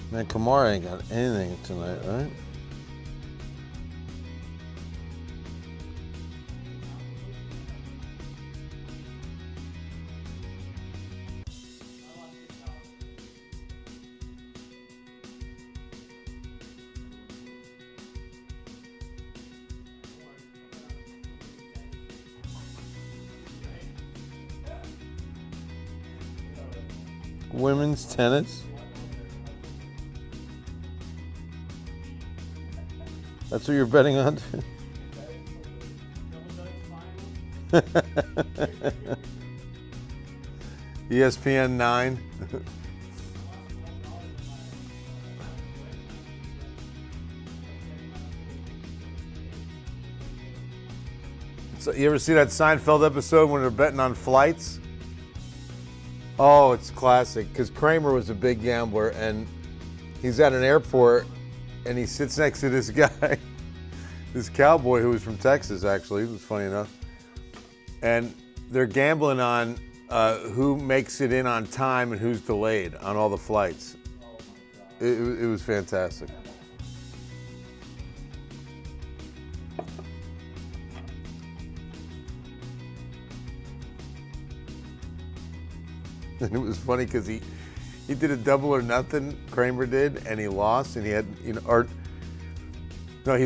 Man, Kamara ain't got anything tonight, right? Women's tennis. That's what you're betting on? ESPN 9. So you ever see that Seinfeld episode when they're betting on flights? Oh, it's classic, because Kramer was a big gambler, and he's at an airport, and he sits next to this guy, this cowboy who was from Texas, actually. It was funny enough. And they're gambling on who makes it in on time and who's delayed on all the flights. It was fantastic. And it was funny because he did a double or nothing, Kramer did, and he lost, and he had, he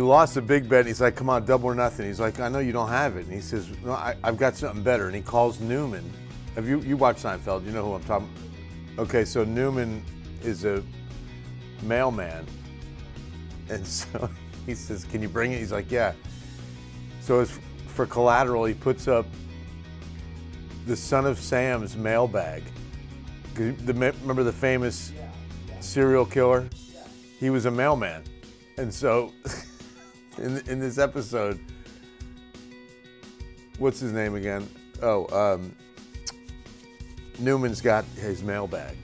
lost a big bet. And he's like, come on, double or nothing. He's like, I know you don't have it. And he says, no, I've got something better. And he calls Newman. Have you watched Seinfeld? You know who I'm talking about? Okay, so Newman is a mailman. And so he says, can you bring it? He's like, yeah. So it's for collateral, he puts up the Son of Sam's mailbag. Remember the famous serial killer? He was a mailman. And so in this episode, what's his name again? Newman's got his mailbag.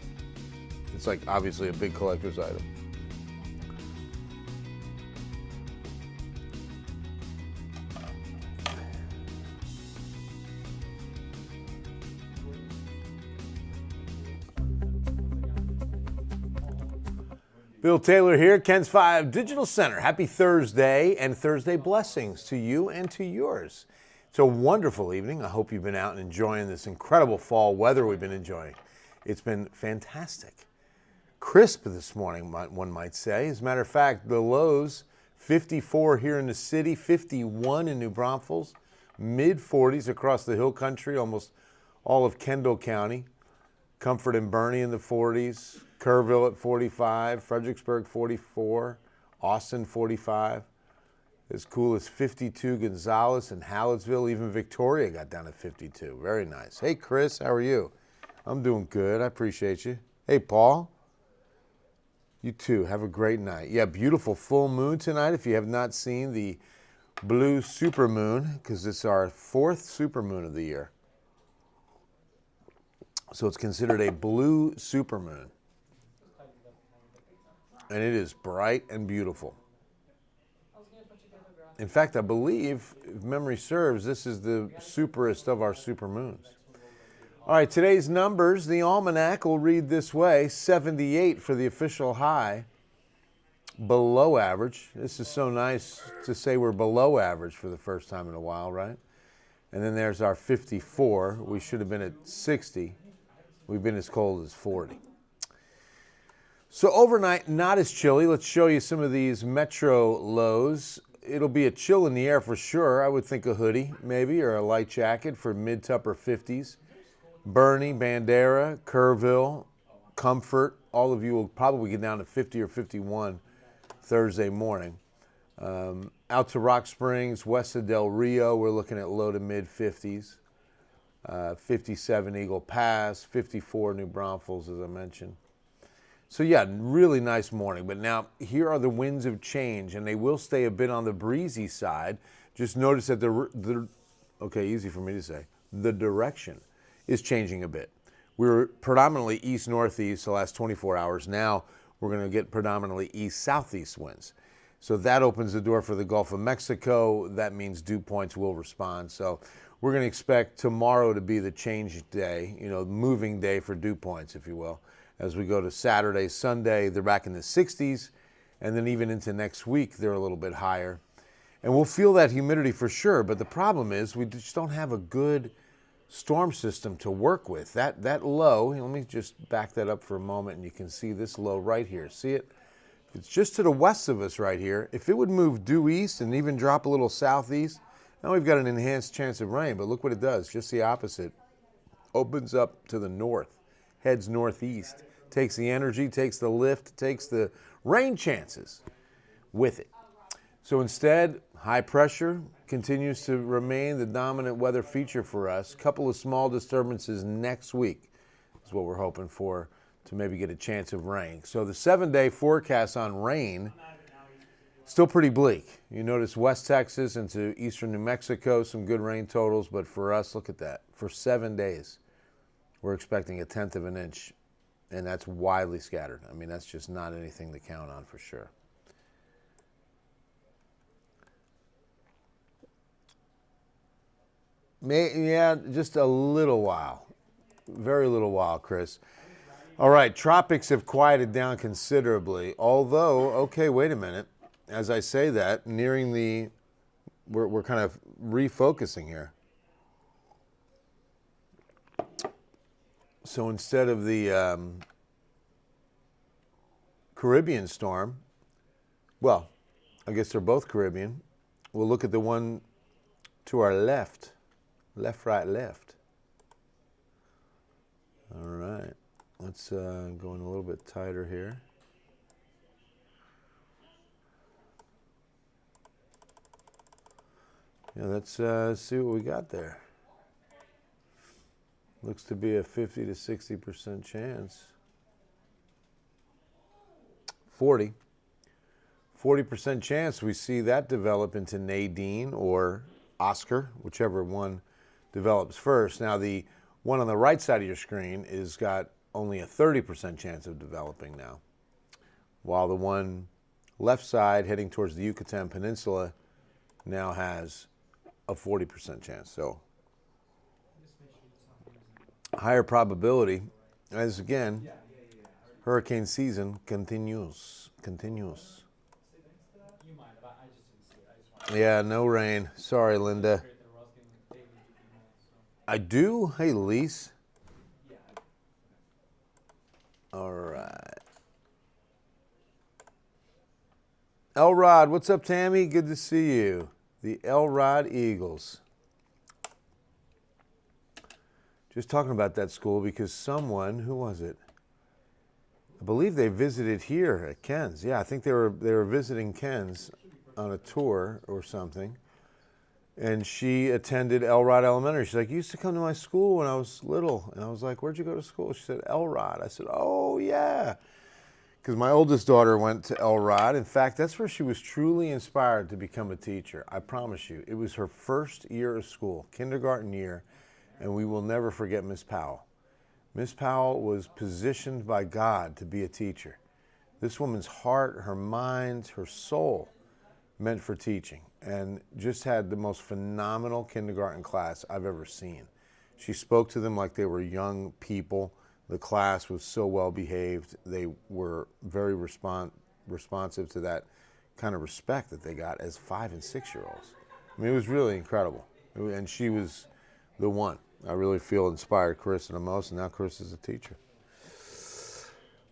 It's like obviously a big collector's item. Bill Taylor here, Ken's 5 Digital Center. Happy Thursday, and Thursday blessings to you and to yours. It's a wonderful evening. I hope you've been out and enjoying this incredible fall weather we've been enjoying. It's been fantastic. Crisp this morning, one might say. As a matter of fact, the lows, 54 here in the city, 51 in New Braunfels, mid-40s across the hill country, almost all of Kendall County. Comfort and Bernie in the 40s. Kerrville at 45, Fredericksburg 44, Austin 45. As cool as 52, Gonzales and Hallettsville. Even Victoria got down to 52. Very nice. Hey, Chris, how are you? I'm doing good. I appreciate you. Hey, Paul. You too. Have a great night. Yeah, beautiful full moon tonight. If you have not seen the blue supermoon, because it's our 4th supermoon of the year. So it's considered a blue supermoon. And it is bright and beautiful. In fact, I believe, if memory serves, this is the superest of our supermoons. All right, today's numbers, the almanac will read this way: 78 for the official high, below average. This is so nice to say we're below average for the first time in a while, right? And then there's our 54. We should have been at 60. We've been as cold as 40. So overnight, not as chilly. Let's show you some of these metro lows. It'll be a chill in the air for sure. I would think a hoodie, maybe, or a light jacket for mid to upper 50s. Bernie, Bandera, Kerrville, Comfort. All of you will probably get down to 50 or 51 Thursday morning. Out to Rock Springs, west of Del Rio, we're looking at low to mid 50s. 57 Eagle Pass, 54 New Braunfels, as I mentioned. So yeah, really nice morning. But now here are the winds of change, and they will stay a bit on the breezy side. Just notice that the okay, easy for me to say, the direction is changing a bit. We were predominantly east-northeast the last 24 hours. Now we're going to get predominantly east-southeast winds. So that opens the door for the Gulf of Mexico. That means dew points will respond. So we're going to expect tomorrow to be the change day, moving day for dew points, if you will. As we go to Saturday, Sunday, they're back in the 60s. And then even into next week, they're a little bit higher. And we'll feel that humidity for sure. But the problem is we just don't have a good storm system to work with. That low, let me just back that up for a moment, and you can see this low right here. See it? It's just to the west of us right here. If it would move due east and even drop a little southeast, now we've got an enhanced chance of rain. But look what it does, just the opposite. Opens up to the north, heads northeast, takes the energy, takes the lift, takes the rain chances with it. So instead, high pressure continues to remain the dominant weather feature for us. A couple of small disturbances next week is what we're hoping for to maybe get a chance of rain. So the 7-day forecast on rain, still pretty bleak. You notice West Texas into eastern New Mexico, some good rain totals, but for us, look at that. For 7 days, we're expecting 1/10 of an inch, and that's widely scattered. I mean, that's just not anything to count on for sure. Yeah, just a little while. Very little while, Chris. All right, tropics have quieted down considerably. Although, okay, wait a minute. As I say that, nearing the, we're kind of refocusing here. So instead of the Caribbean storm, well, I guess they're both Caribbean. We'll look at the one to our left. Left, right, left. All right. Let's go in a little bit tighter here. Yeah, let's see what we got there. Looks to be a 50 to 60% chance. 40% chance we see that develop into Nadine or Oscar, whichever one develops first. Now, the one on the right side of your screen is got only a 30% chance of developing now, while the one left side heading towards the Yucatan Peninsula now has a 40% chance. So higher probability as, again, hurricane season continues. Yeah, no rain. Sorry, Linda. I do? Hey, Lise. All right. Elrod, what's up, Tammy? Good to see you. The Elrod Eagles. Just talking about that school because someone, who was it? I believe they visited here at Ken's. Yeah, I think they were visiting Ken's on a tour or something. And she attended Elrod Elementary. She's like, you used to come to my school when I was little. And I was like, where'd you go to school? She said, Elrod. I said, oh, yeah. Because my oldest daughter went to Elrod. In fact, that's where she was truly inspired to become a teacher. I promise you. It was her first year of school, kindergarten year, and we will never forget Miss Powell. Miss Powell was positioned by God to be a teacher. This woman's heart, her mind, her soul meant for teaching, and just had the most phenomenal kindergarten class I've ever seen. She spoke to them like they were young people. The class was so well behaved. They were very responsive to that kind of respect that they got as 5- and 6-year-olds. I mean, it was really incredible. And she was the one. I really feel inspired Carissa the most, and now Carissa's a teacher.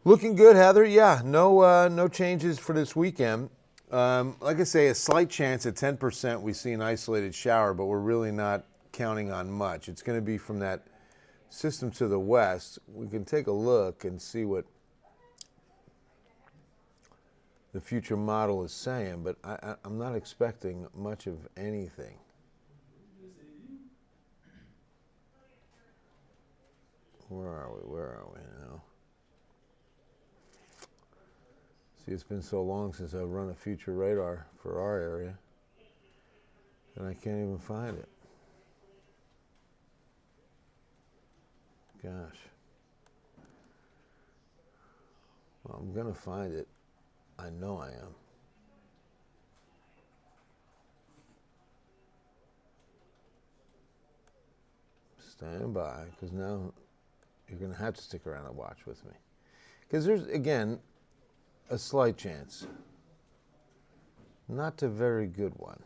Looking good, Heather. Yeah, no changes for this weekend. Like I say, a slight chance at 10% we see an isolated shower, but we're really not counting on much. It's going to be from that system to the west. We can take a look and see what the future model is saying, but I'm not expecting much of anything. Where are we now? See, it's been so long since I've run a future radar for our area, and I can't even find it. gosh. Well, I'm going to find it. I know I am. Stand by, because now you're going to have to stick around and watch with me. Because there's, again, a slight chance. Not a very good one.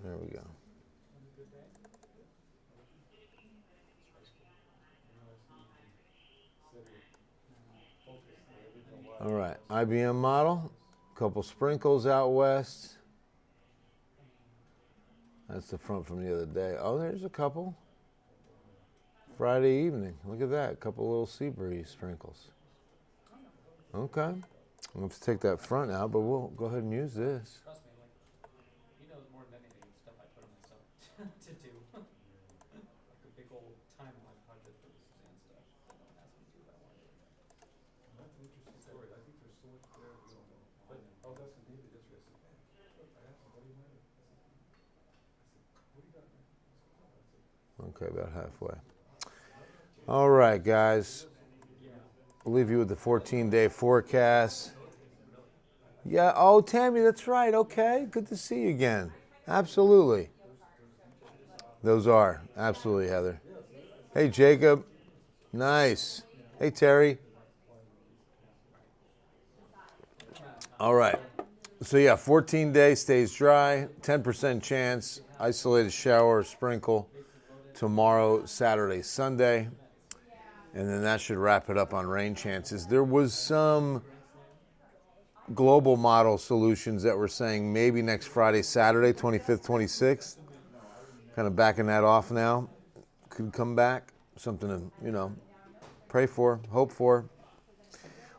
There we go. All right, IBM model, couple sprinkles out west. That's the front from the other day. Oh, there's a couple. Friday evening, look at that, a couple little sea breeze sprinkles. Okay, I'm going to take that front out, but we'll go ahead and use this. Trust me, he knows more than anything stuff I put on myself to do. Like a big old timeline project for the Suzanne stuff. No one asked me to do that one. That's an interesting story. I think there's so much there we don't know. But that's the David yesterday. I said, I asked him, what do you want? I said, what do you got, man? Okay, about halfway. All right, guys. We'll leave you with the 14-day forecast. Yeah, oh, Tammy, that's right. Okay, good to see you again. Absolutely. Those are. Absolutely, Heather. Hey, Jacob. Nice. Hey, Terry. All right. So, yeah, 14-day stays dry, 10% chance, isolated shower or sprinkle tomorrow, Saturday, Sunday. And then that should wrap it up on rain chances. There was some global model solutions that were saying maybe next Friday, Saturday, 25th, 26th. Kind of backing that off now. Could come back. Something to, pray for, hope for.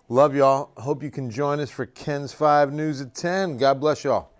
Love y'all. Hope you can join us for Ken's 5 News at 10. God bless y'all.